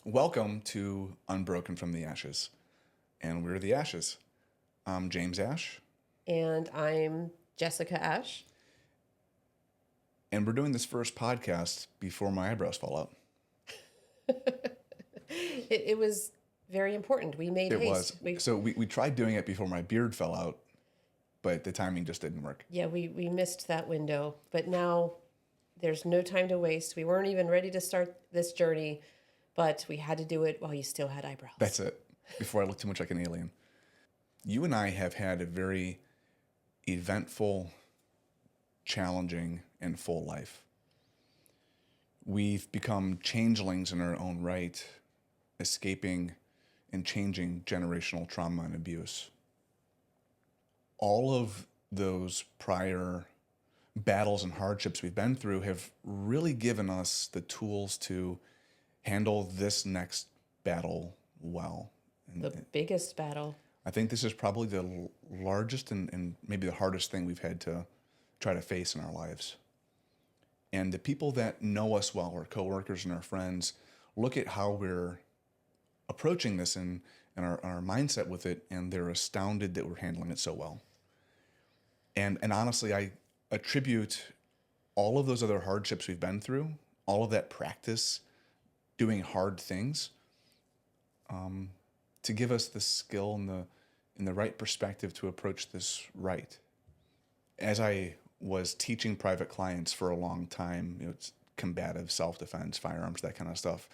Welcome to Unbroken From the Ashes. And we're the Ashes. I'm James Ash. And I'm Jessica Ash. And we're doing this first podcast before my eyebrows fall out. It was very important. We made It haste. was. So we tried doing it before my beard fell out, but the timing just didn't work. We missed that window. But now there's no time to waste. We weren't even ready to start this journey, but we had to do it while you still had eyebrows. That's it. Before I look too much like an alien. You and I have had a very eventful, challenging, and full life. We've become changelings in our own right, escaping and changing generational trauma and abuse. All of those prior battles and hardships we've been through have really given us the tools to handle this next battle well. The biggest battle. I think this is probably the largest and maybe the hardest thing we've had to try to face in our lives. And the people that know us well, our coworkers and our friends, look at how we're approaching this and our mindset with it, and they're astounded that we're handling it so well. And honestly, I attribute all of those other hardships we've been through, all of that practice doing hard things, to give us the skill and the right perspective to approach this right. As I was teaching private clients for a long time, it's combative, self-defense, firearms, that kind of stuff.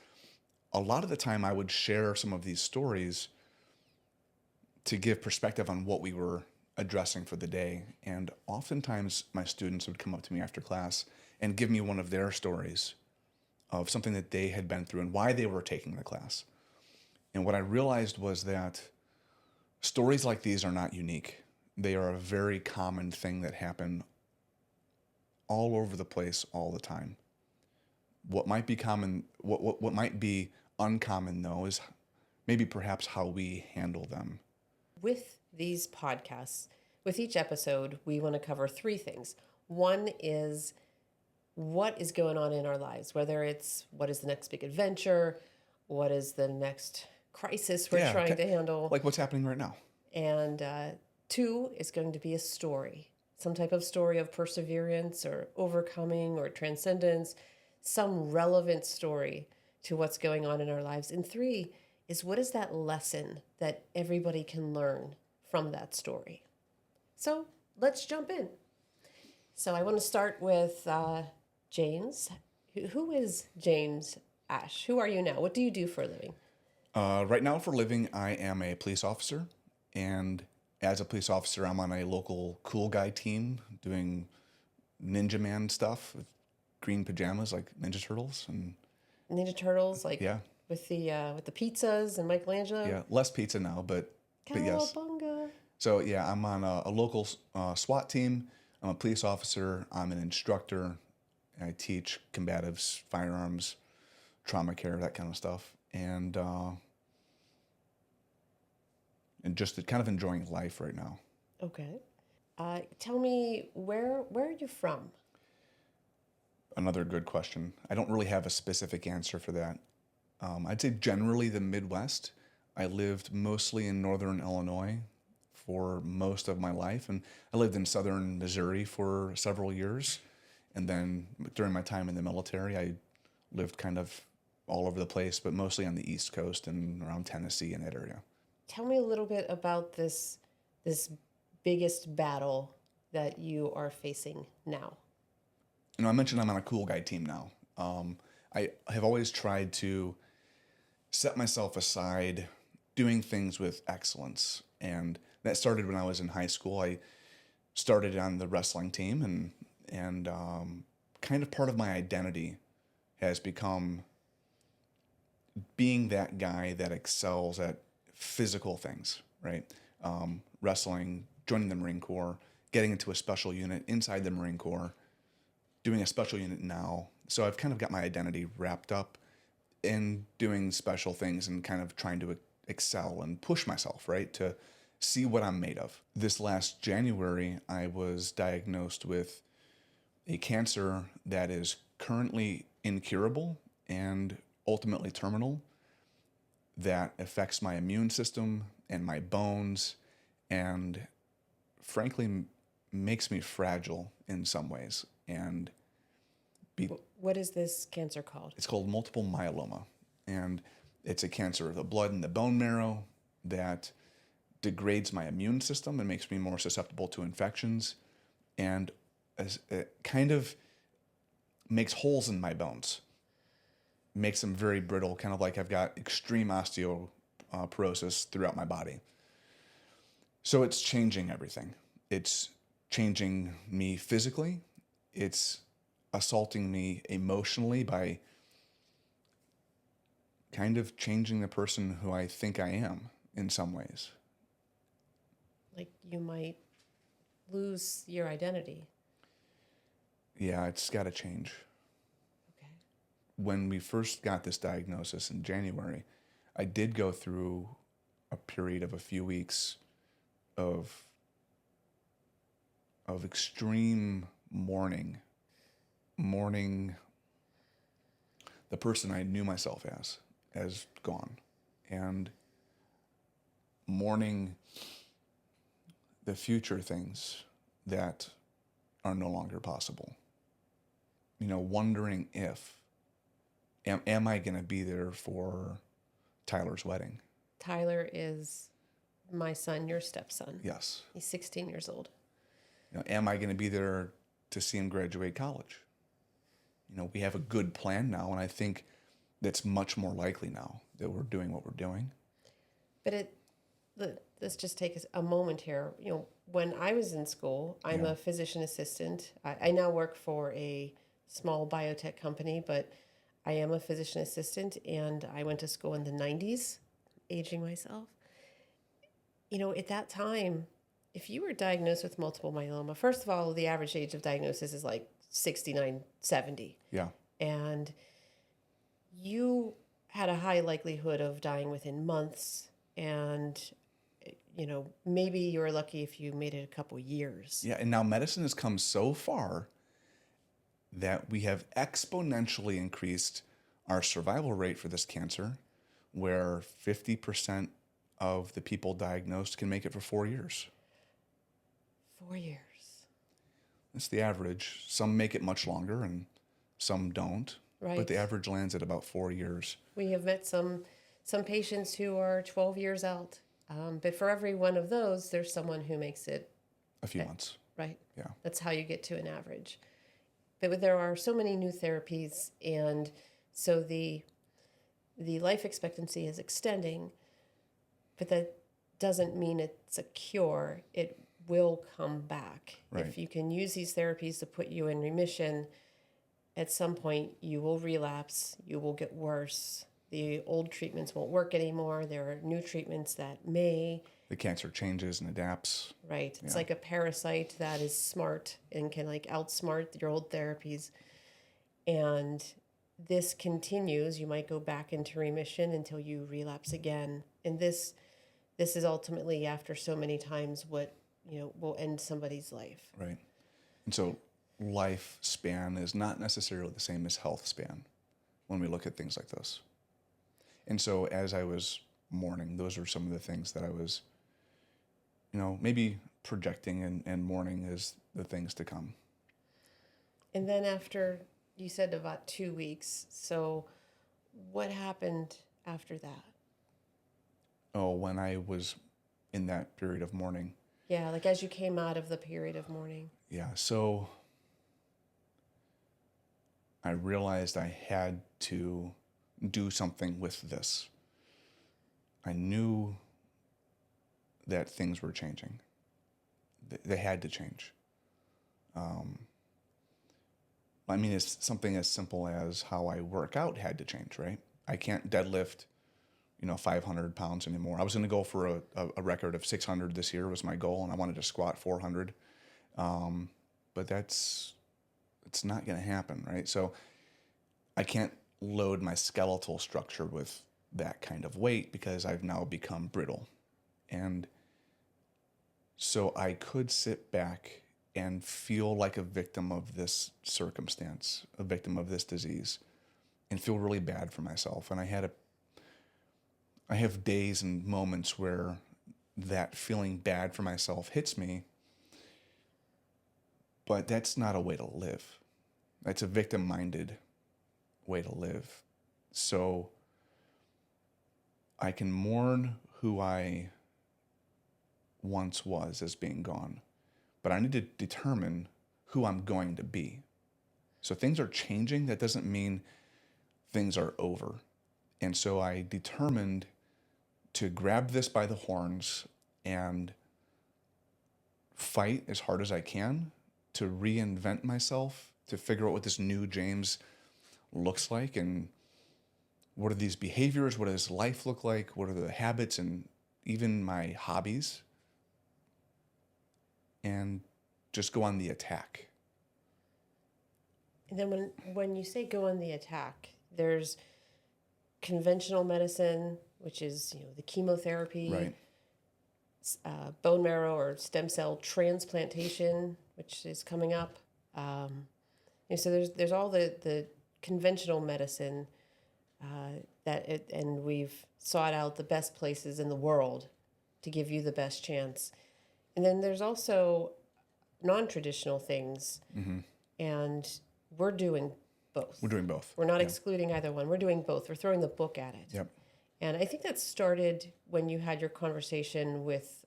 A lot of the time I would share some of these stories to give perspective on what we were addressing for the day. And oftentimes my students would come up to me after class and give me one of their stories of something that they had been through and why they were taking the class. And what I realized was that stories like these are not unique. They are a very common thing that happen all over the place all the time. What might be common, what might be uncommon though, is maybe perhaps how we handle them. With these podcasts, with each episode, we want to cover three things. One is what is going on in our lives, whether it's what is the next big adventure, what is the next crisis we're trying to handle. Like what's happening right now. And two is going to be a story, some type of story of perseverance or overcoming or transcendence, some relevant story to what's going on in our lives. And three is what is that lesson that everybody can learn from that story. So let's jump in. So I want to start with James. Who is James Ash? Who are you now? What do you do for a living? Right now for a living, I am a police officer. And as a police officer, I'm on a local cool guy team doing Ninja Man stuff with green pajamas like Ninja Turtles. And Ninja Turtles, like yeah. with the pizzas and Michelangelo? Yeah, less pizza now, but yes. Cowabunga. So yeah, I'm on a local SWAT team. I'm a police officer. I'm an instructor. I teach combatives, firearms, trauma care, that kind of stuff. And just kind of enjoying life right now. Okay. Tell me, where are you from? Another good question. I don't really have a specific answer for that. I'd say generally the Midwest. I lived mostly in northern Illinois for most of my life, and I lived in southern Missouri for several years. And then during my time in the military, I lived kind of all over the place, but mostly on the East Coast and around Tennessee and that area. Tell me a little bit about this biggest battle that you are facing now. I mentioned I'm on a cool guy team now. I have always tried to set myself aside doing things with excellence. And that started when I was in high school. I started on the wrestling team, and kind of part of my identity has become being that guy that excels at physical things, right? Wrestling, joining the Marine Corps, getting into a special unit inside the Marine Corps, doing a special unit now. So I've kind of got my identity wrapped up in doing special things and kind of trying to excel and push myself, right, to see what I'm made of. This last January, I was diagnosed with a cancer that is currently incurable and ultimately terminal. that affects my immune system and my bones, and frankly makes me fragile in some ways. And What is this cancer called? it's called multiple myeloma, and it's a cancer of the blood and the bone marrow that degrades my immune system and makes me more susceptible to infections, and it kind of makes holes in my bones, makes them very brittle, kind of like I've got extreme osteoporosis throughout my body. So it's changing everything. It's changing me physically. It's assaulting me emotionally by kind of changing the person who I think I am in some ways. Like you might lose your identity. Yeah, it's got to change. Okay. When we first got this diagnosis in January, I did go through a period of a few weeks of extreme mourning the person I knew myself as gone, and mourning the future things that are no longer possible. Wondering if, am I going to be there for Tyler's wedding? Tyler is my son, your stepson. Yes. He's 16 years old. Am I going to be there to see him graduate college? We have a good plan now, and I think that's much more likely now that we're doing what we're doing. But let's just take a moment here. When I was in school, I'm a physician assistant. I now work for a small biotech company, but I am a physician assistant, and I went to school in the 90s, aging myself. At that time, if you were diagnosed with multiple myeloma, first of all, the average age of diagnosis is like 69, 70. Yeah. And you had a high likelihood of dying within months, and maybe you were lucky if you made it a couple years. Yeah, and now medicine has come so far that we have exponentially increased our survival rate for this cancer, where 50% of the people diagnosed can make it for 4 years. 4 years. That's the average. Some make it much longer and some don't. Right. But the average lands at about 4 years. We have met some patients who are 12 years out. But for every one of those, there's someone who makes it A few months. Right. Yeah. That's how you get to an average. But there are so many new therapies, and so the life expectancy is extending, but that doesn't mean it's a cure. It will come back. Right. If you can use these therapies to put you in remission, at some point you will relapse, you will get worse. The old treatments won't work anymore. There are new treatments that may. The cancer changes and adapts. Right. It's like a parasite that is smart and can outsmart your old therapies. And this continues. You might go back into remission until you relapse again. And this is ultimately, after so many times, what will end somebody's life. Right. And so lifespan is not necessarily the same as health span when we look at things like this. And so as I was mourning, those are some of the things that I was, maybe projecting and mourning as the things to come. And then after, you said about 2 weeks. So what happened after that? Oh, when I was in that period of mourning. Yeah, as you came out of the period of mourning. Yeah, so I realized I had to do something with this. I knew that things were changing. They had to change. It's something as simple as how I work out had to change, right? I can't deadlift, 500 pounds anymore. I was going to go for a record of 600 this year was my goal, and I wanted to squat 400. But it's not going to happen, right? So I can't load my skeletal structure with that kind of weight because I've now become brittle. And so I could sit back and feel like a victim of this circumstance, a victim of this disease, and feel really bad for myself. And I I have days and moments where that feeling bad for myself hits me, but that's not a way to live. That's a victim-minded way to live. So I can mourn who I once was as being gone, but I need to determine who I'm going to be. So things are changing. That doesn't mean things are over. And so I determined to grab this by the horns and fight as hard as I can to reinvent myself, to figure out what this new James looks like, and what are these behaviors, what does life look like, what are the habits and even my hobbies, and just go on the attack. And then when you say go on the attack, there's conventional medicine, which is the chemotherapy, Right. Bone marrow or stem cell transplantation, which is coming up. So there's all the conventional medicine and we've sought out the best places in the world to give you the best chance. And then there's also non-traditional things, and we're doing both. We're doing both. We're not excluding either one. We're doing both. We're throwing the book at it. Yep. And I think that started when you had your conversation with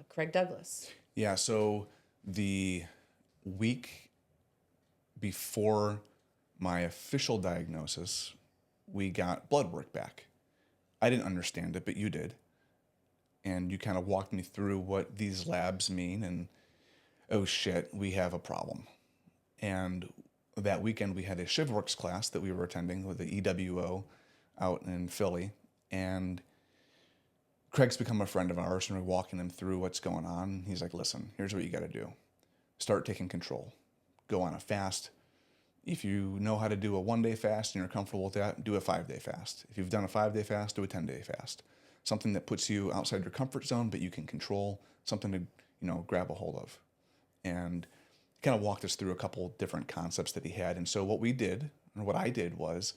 Craig Douglas. Yeah, so the week before my official diagnosis, we got blood work back. I didn't understand it, but you did. And you kind of walked me through what these labs mean, and oh shit, we have a problem. And that weekend we had a ShivWorks class that we were attending with the EWO out in Philly. And Craig's become a friend of ours, and we're walking him through what's going on. He's like, listen, here's what you got to do. Start taking control. Go on a fast. If you know how to do a 1-day fast and you're comfortable with that, do a 5-day fast. If you've done a 5-day fast, do a 10-day fast. Something that puts you outside your comfort zone, but you can control, something to, grab a hold of. And he kind of walked us through a couple different concepts that he had. And so what I did was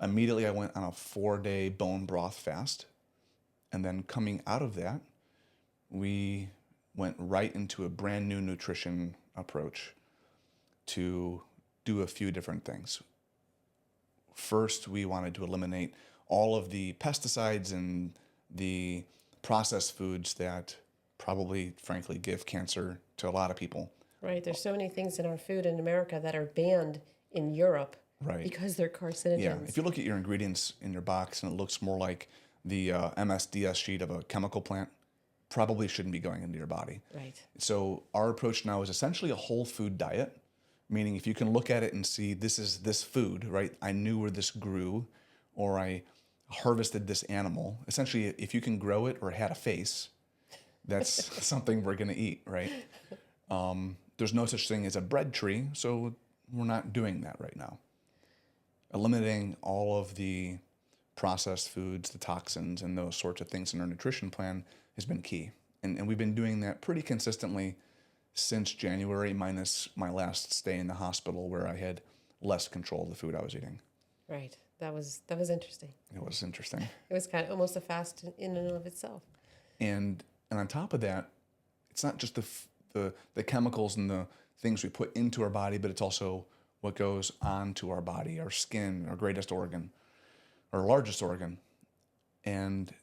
immediately I went on a 4-day bone broth fast. And then coming out of that, we went right into a brand new nutrition approach to do a few different things. First, we wanted to eliminate all of the pesticides and the processed foods that probably, frankly, give cancer to a lot of people. Right. There's so many things in our food in America that are banned in Europe because they're carcinogens. Yeah. If you look at your ingredients in your box and it looks more like the MSDS sheet of a chemical plant, probably shouldn't be going into your body. Right. So our approach now is essentially a whole food diet, meaning if you can look at it and see this is this food, right? I knew where this grew, or I harvested this animal. Essentially, if you can grow it or it had a face, that's something we're going to eat, right? There's no such thing as a bread tree, so we're not doing that right now. Eliminating all of the processed foods, the toxins, and those sorts of things in our nutrition plan has been key. And we've been doing that pretty consistently since January, minus my last stay in the hospital where I had less control of the food I was eating. Right. That was interesting. It was interesting. It was kind of almost a fast in and of itself. And on top of that, it's not just the chemicals and the things we put into our body, but it's also what goes onto our body, our skin, our greatest organ, our largest organ. And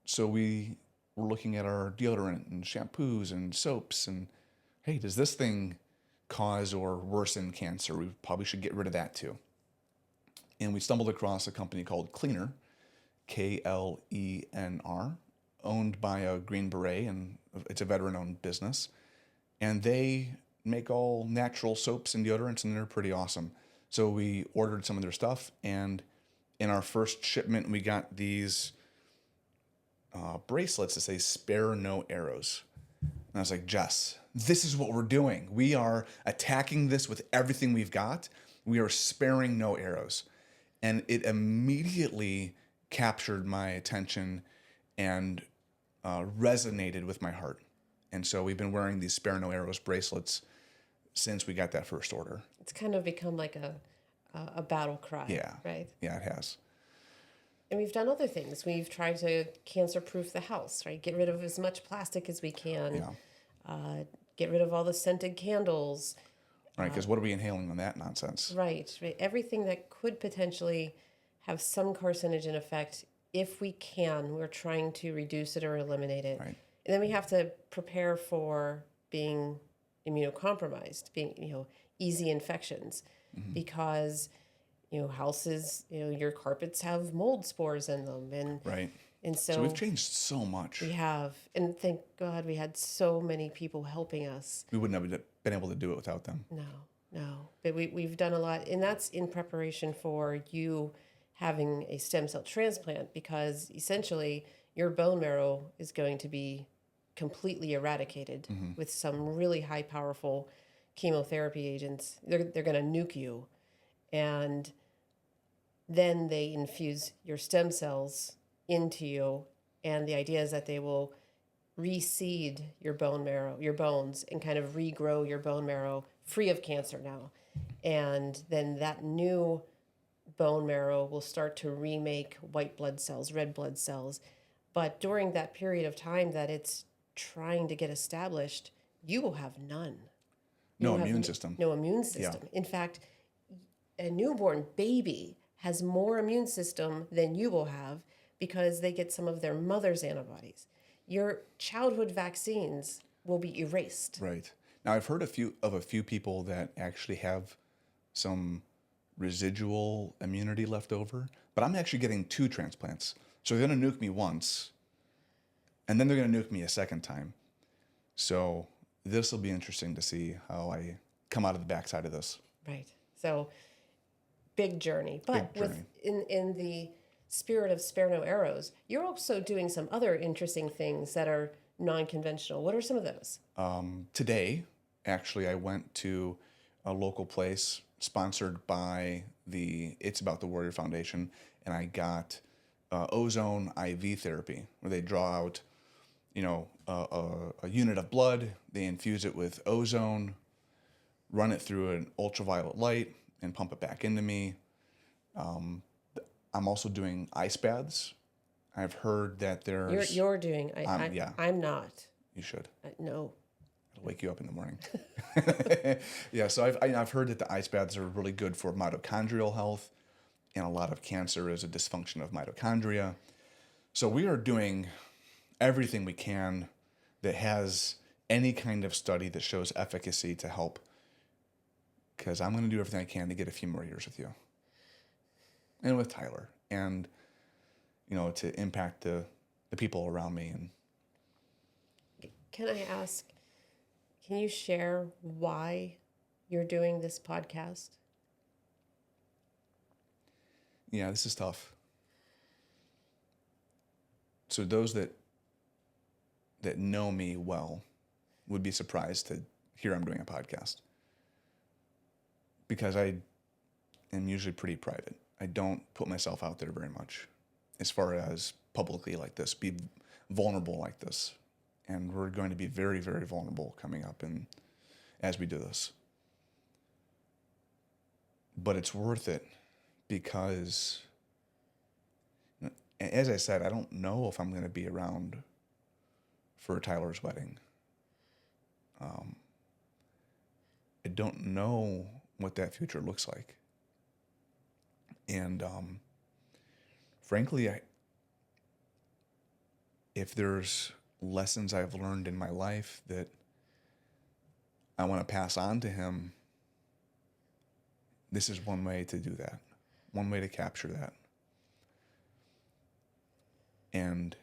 so we were looking at our deodorant and shampoos and soaps and, hey, does this thing cause or worsen cancer? We probably should get rid of that too. And we stumbled across a company called Cleaner, Klenr, owned by a Green Beret, and it's a veteran-owned business. And they make all natural soaps and deodorants, and they're pretty awesome. So we ordered some of their stuff, and in our first shipment, we got these bracelets that say "Spare No Arrows." And I was like, Jess, this is what we're doing. We are attacking this with everything we've got. We are sparing no arrows. And it immediately captured my attention and resonated with my heart. And so we've been wearing these Spare No Arrows bracelets since we got that first order. It's kind of become like a battle cry. Yeah. Right. Yeah, it has. And we've done other things. We've tried to cancer-proof the house, right? Get rid of as much plastic as we can. Yeah. Get rid of all the scented candles. Right, because what are we inhaling on that nonsense? Right, right. Everything that could potentially have some carcinogen effect, if we can, we're trying to reduce it or eliminate it. Right. And then we have to prepare for being immunocompromised, being, easy infections, because, houses, your carpets have mold spores in them. Right. And So so we've changed so much. we have, and thank God we had so many people helping us. We wouldn't have been able to do it without them. No. But we've done a lot, and that's in preparation for you having a stem cell transplant, because essentially your bone marrow is going to be completely eradicated with some really high powerful chemotherapy agents. They're going to nuke you, and then they infuse your stem cells into you, and the idea is that they will reseed your bone marrow, your bones, and kind of regrow your bone marrow free of cancer now. And then that new bone marrow will start to remake white blood cells, red blood cells. But during that period of time that it's trying to get established, you will have none. You No will have immune system. No immune system. In fact, a newborn baby has more immune system than you will have, because they get some of their mother's antibodies. Your childhood vaccines will be erased. Right. Now, I've heard a few people that actually have some residual immunity left over, but I'm actually getting 2 transplants. So they're going to nuke me once, and then they're going to nuke me a second time. So this will be interesting to see how I come out of the backside of this. Right. So big journey. But Big journey. in the spirit of spare no arrows, you're also doing some other interesting things that are non-conventional. What are some of those? Today, actually, I went to a local place sponsored by the It's About the Warrior Foundation, and I got ozone IV therapy, where they draw out, a unit of blood, they infuse it with ozone, run it through an ultraviolet light, and pump it back into me. I'm also doing ice baths. I've heard that there's... You're doing. yeah. I'm not. You should. No. It'll wake you up in the morning. Yeah, so I've heard that the ice baths are really good for mitochondrial health, and a lot of cancer is a dysfunction of mitochondria. So we are doing everything we can that has any kind of study that shows efficacy to help, because I'm going to do everything I can to get a few more years with you and with Tyler, and to impact the people around me. And Can I ask, can you share why you're doing this podcast? yeah, this is tough. So those that know me well would be surprised to hear I'm doing a podcast, because I am usually pretty private. I don't put myself out there very much as far as publicly like this, be vulnerable like this. And we're going to be very, very vulnerable coming up as we do this. But it's worth it, because, as I said, I don't know if I'm going to be around for Tyler's wedding. I don't know what that future looks like. And frankly, if there's lessons I've learned in my life that I want to pass on to him, this is one way to do that, one way to capture that. And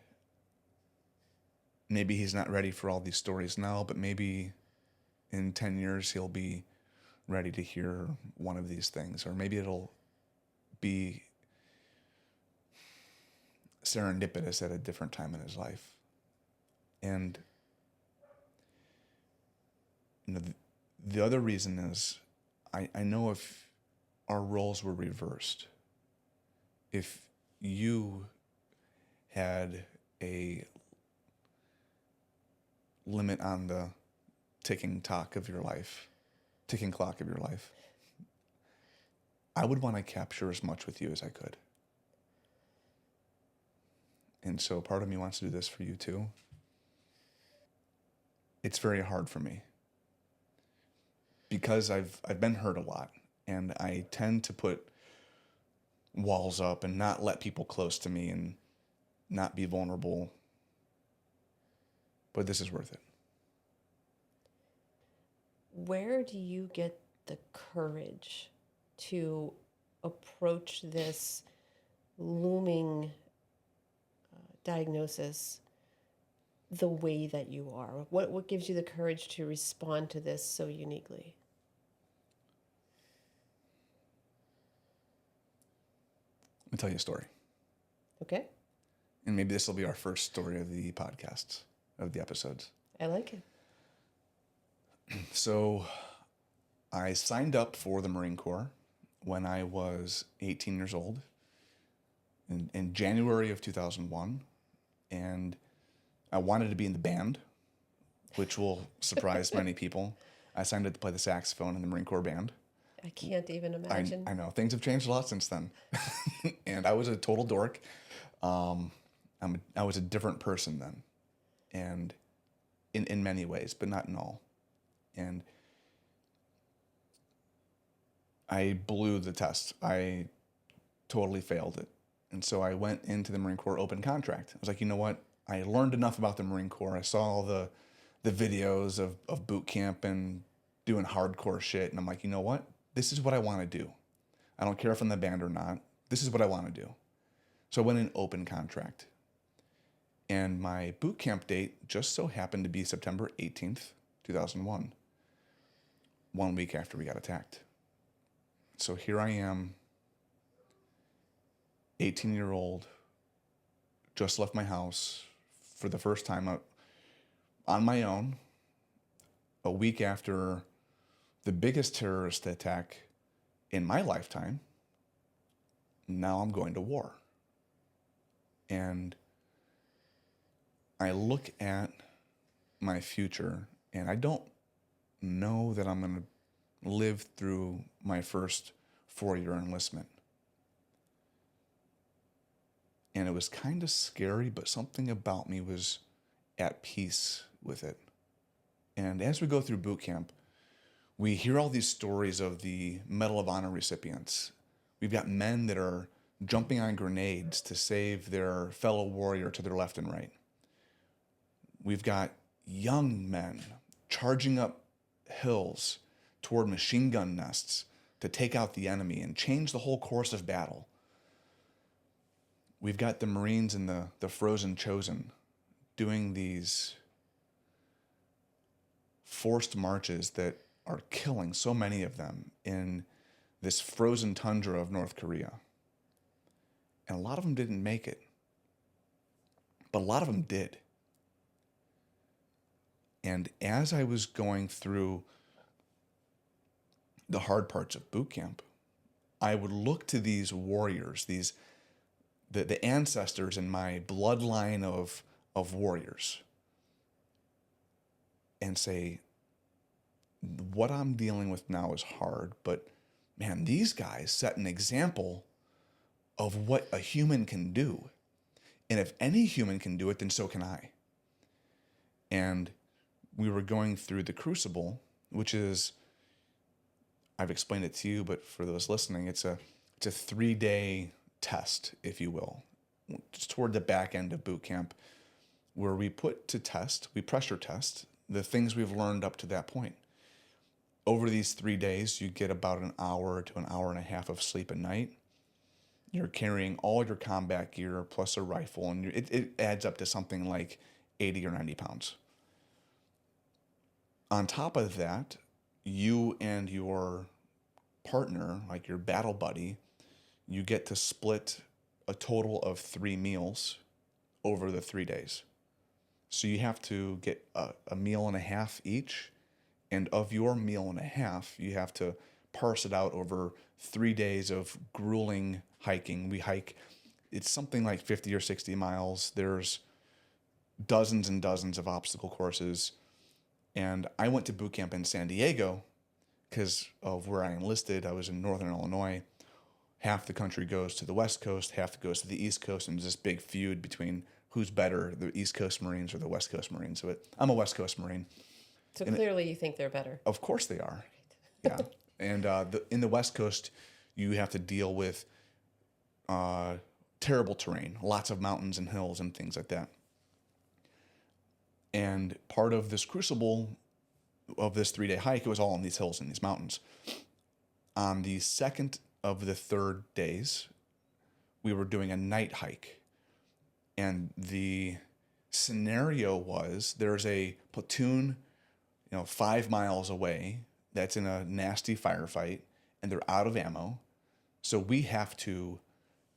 maybe he's not ready for all these stories now, but maybe in 10 years he'll be ready to hear one of these things, or maybe it'll be serendipitous at a different time in his life. And the other reason is I know if our roles were reversed, if you had a limit on the ticking clock of your life, I would want to capture as much with you as I could. And so part of me wants to do this for you too. It's very hard for me because I've been hurt a lot, and I tend to put walls up and not let people close to me and not be vulnerable. But this is worth it. Where do you get the courage to approach this looming diagnosis the way that you are? What gives you the courage to respond to this so uniquely? Let me tell you a story. Okay, And maybe this will be our first story of the podcasts, of the episodes. I like it. So I signed up for the Marine Corps when I was 18 years old in January of 2001. And I wanted to be in the band, which will surprise many people. I signed up to play the saxophone in the Marine Corps band. I can't even imagine. I know things have changed a lot since then. And I was a total dork. I was a different person then. And in many ways, but not in all. And I blew the test. I totally failed it. And so I went into the Marine Corps open contract. I was like, you know what? I learned enough about the Marine Corps. I saw all the videos of boot camp and doing hardcore shit. And I'm like, you know what? This is what I want to do. I don't care if I'm in the band or not. This is what I want to do. So I went in open contract. And my boot camp date just so happened to be September 18th, 2001. 1 week after we got attacked. So here I am, 18-year-old, just left my house for the first time out on my own, a week after the biggest terrorist attack in my lifetime. Now I'm going to war. And I look at my future, and I don't know that I'm going to live through my first 4-year enlistment. And it was kind of scary, but something about me was at peace with it. And as we go through boot camp, we hear all these stories of the Medal of Honor recipients. We've got men that are jumping on grenades to save their fellow warrior to their left and right. We've got young men charging up hills toward machine gun nests to take out the enemy and change the whole course of battle. We've got the Marines and the Frozen Chosen doing these forced marches that are killing so many of them in this frozen tundra of North Korea. And a lot of them didn't make it. But a lot of them did. And as I was going through the hard parts of boot camp, I would look to these warriors, the ancestors in my bloodline of warriors, and say, what I'm dealing with now is hard, but man, these guys set an example of what a human can do. And if any human can do it, then so can I. And we were going through the Crucible, which is, I've explained it to you, but for those listening, it's a 3-day test, if you will. It's toward the back end of boot camp, where we put to test, we pressure test the things we've learned up to that point. Over these 3 days, you get about an hour to an hour and a half of sleep a night. You're carrying all your combat gear plus a rifle, and it adds up to something like 80 or 90 pounds. On top of that, you and your partner, like your battle buddy, you get to split a total of 3 meals over the 3 days. So you have to get a meal and a half each. And of your meal and a half, you have to parse it out over 3 days of grueling hiking. We hike, it's something like 50 or 60 miles. There's dozens and dozens of obstacle courses. And I went to boot camp in San Diego because of where I enlisted. I was in Northern Illinois. Half the country goes to the West Coast, half goes to the East Coast, and there's this big feud between who's better, the East Coast Marines or the West Coast Marines. But I'm a West Coast Marine. So And clearly you think they're better. of course they are. Yeah. And in the West Coast, you have to deal with terrible terrain, lots of mountains and hills and things like that. And part of this Crucible, of this 3-day hike, it was all in these hills and these mountains. On the second of the third days, we were doing a night hike. And the scenario was there's a platoon, 5 miles away that's in a nasty firefight, and they're out of ammo. So we have to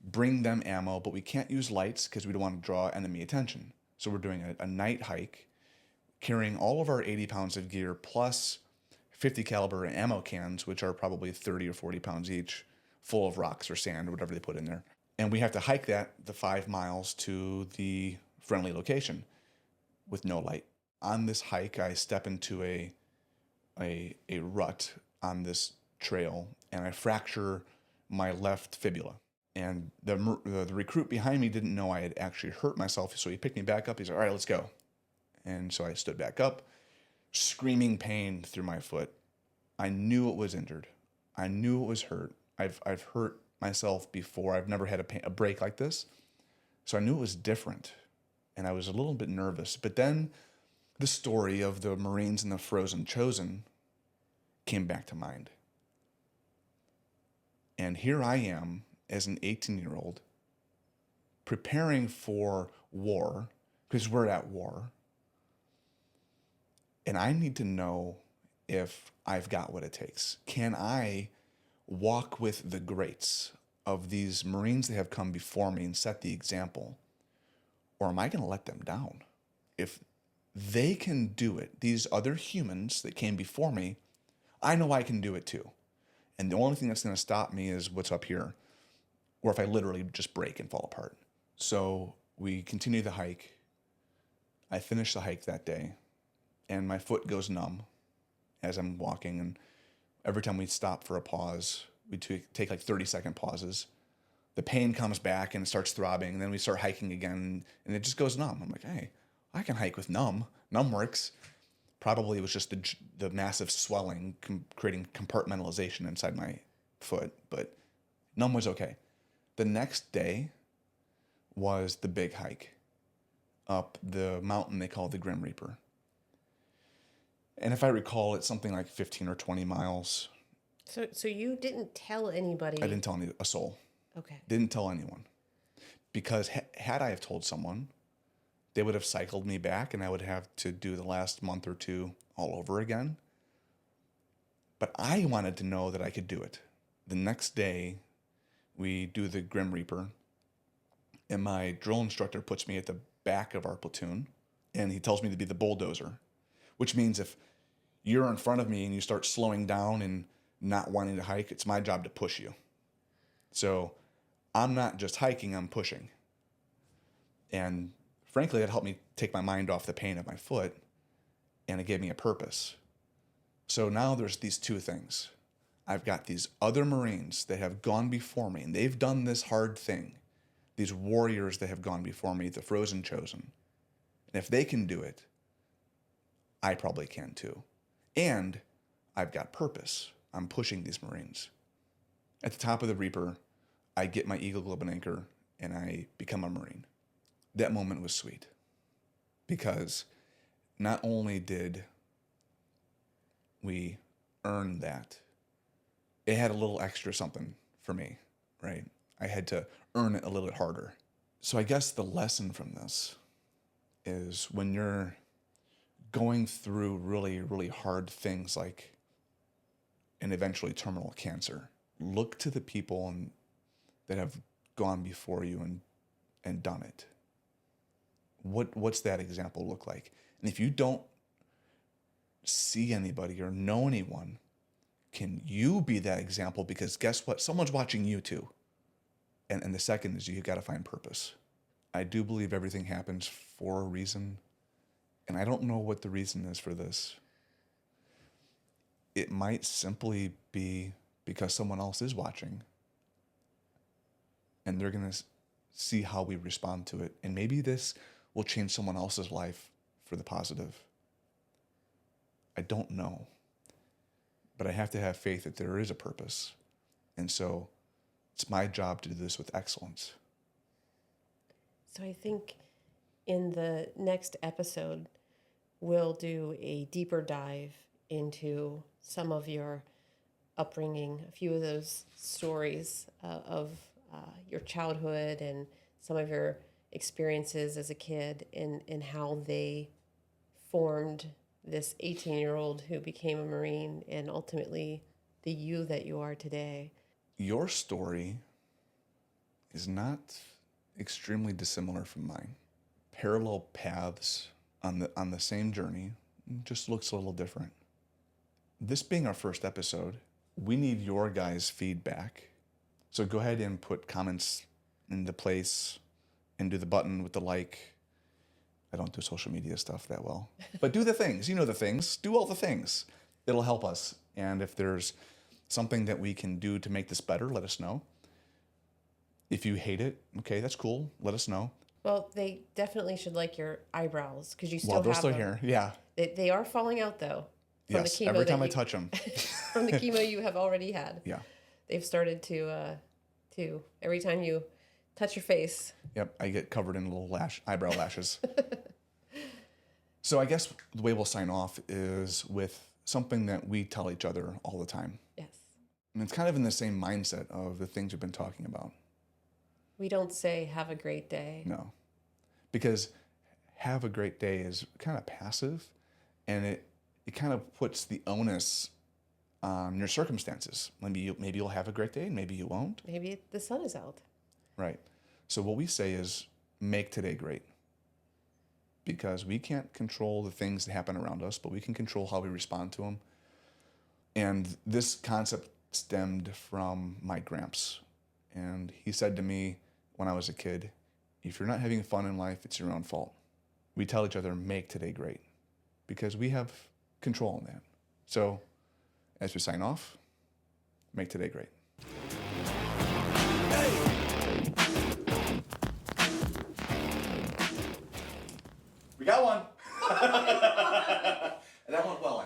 bring them ammo, but we can't use lights because we don't want to draw enemy attention. So we're doing a night hike, carrying all of our 80 pounds of gear plus 50 caliber ammo cans, which are probably 30 or 40 pounds each, full of rocks or sand or whatever they put in there. And we have to hike the 5 miles to the friendly location with no light. On this hike, I step into a rut on this trail, and I fracture my left fibula. And the recruit behind me didn't know I had actually hurt myself, so he picked me back up. He's like, all right, let's go. And so I stood back up, screaming pain through my foot. I knew it was injured. I knew it was hurt. I've hurt myself before. I've never had a break like this. So I knew it was different. And I was a little bit nervous. But then the story of the Marines and the Frozen Chosen came back to mind. And here I am as an 18-year-old preparing for war, because we're at war. And I need to know if I've got what it takes. Can I walk with the greats of these Marines that have come before me and set the example? Or am I going to let them down? If they can do it, these other humans that came before me, I know I can do it too. And the only thing that's going to stop me is what's up here, or if I literally just break and fall apart. So we continue the hike. I finish the hike that day, and my foot goes numb as I'm walking. And every time we stop for a pause, we take like 30-second pauses. The pain comes back and it starts throbbing, and then we start hiking again, and it just goes numb. I'm like, hey, I can hike with numb. Numb works. Probably it was just the massive swelling creating compartmentalization inside my foot, but numb was okay. The next day was the big hike up the mountain they call the Grim Reaper. And if I recall, it's something like 15 or 20 miles. So you didn't tell anybody? I didn't tell a soul. Okay. Didn't tell anyone. Because had I have told someone, they would have cycled me back and I would have to do the last month or two all over again. But I wanted to know that I could do it. The next day, we do the Grim Reaper, and my drill instructor puts me at the back of our platoon, and he tells me to be the bulldozer, which means if you're in front of me and you start slowing down and not wanting to hike, it's my job to push you. So I'm not just hiking, I'm pushing. And frankly, that helped me take my mind off the pain of my foot, and it gave me a purpose. So now there's these two things. I've got these other Marines that have gone before me, and they've done this hard thing. These warriors that have gone before me, the Frozen Chosen. And if they can do it, I probably can too. And I've got purpose. I'm pushing these Marines. At the top of the Reaper, I get my Eagle Globe and Anchor, and I become a Marine. That moment was sweet, because not only did we earn that, it had a little extra something for me, right? I had to earn it a little bit harder. So I guess the lesson from this is when you're going through really, really hard things like and eventually terminal cancer, look to the people that have gone before you and done it. What's that example look like? And if you don't see anybody or know anyone, can you be that example? Because guess what? Someone's watching you too. And the second is you got to find purpose. I do believe everything happens for a reason. And I don't know what the reason is for this. It might simply be because someone else is watching. And they're going to see how we respond to it. And maybe this will change someone else's life for the positive. I don't know. But I have to have faith that there is a purpose. And so it's my job to do this with excellence. So I think in the next episode, we'll do a deeper dive into some of your upbringing, a few of those stories of your childhood and some of your experiences as a kid and how they formed this 18-year-old who became a Marine and ultimately the you that you are today. Your story is not extremely dissimilar from mine. Parallel paths on the same journey, just looks a little different. This being our first episode, we need your guys' feedback. So go ahead and put comments into place and do the button with the like. I don't do social media stuff that well, but do the things, you know the things, do all the things. It'll help us. And if there's something that we can do to make this better, let us know. If you hate it, okay, that's cool. Let us know. Well, they definitely should like your eyebrows because you still Well, they're have still them. here. Yeah. They are falling out though. From Yes. the chemo Every time I you, touch them. from the chemo you have already had. Yeah. They've started to every time you touch your face. Yep. I get covered in little eyebrow lashes. So I guess the way we'll sign off is with something that we tell each other all the time. Yes. And it's kind of in the same mindset of the things we've been talking about. We don't say have a great day. No. Because have a great day is kind of passive, and it kind of puts the onus on your circumstances. Maybe you'll have a great day and maybe you won't. Maybe the sun is out. Right. So what we say is make today great. Because we can't control the things that happen around us, but we can control how we respond to them. And this concept stemmed from my gramps. And he said to me when I was a kid, if you're not having fun in life, it's your own fault. We tell each other, make today great. Because we have control in that. So as we sign off, make today great. We got one. And that went well,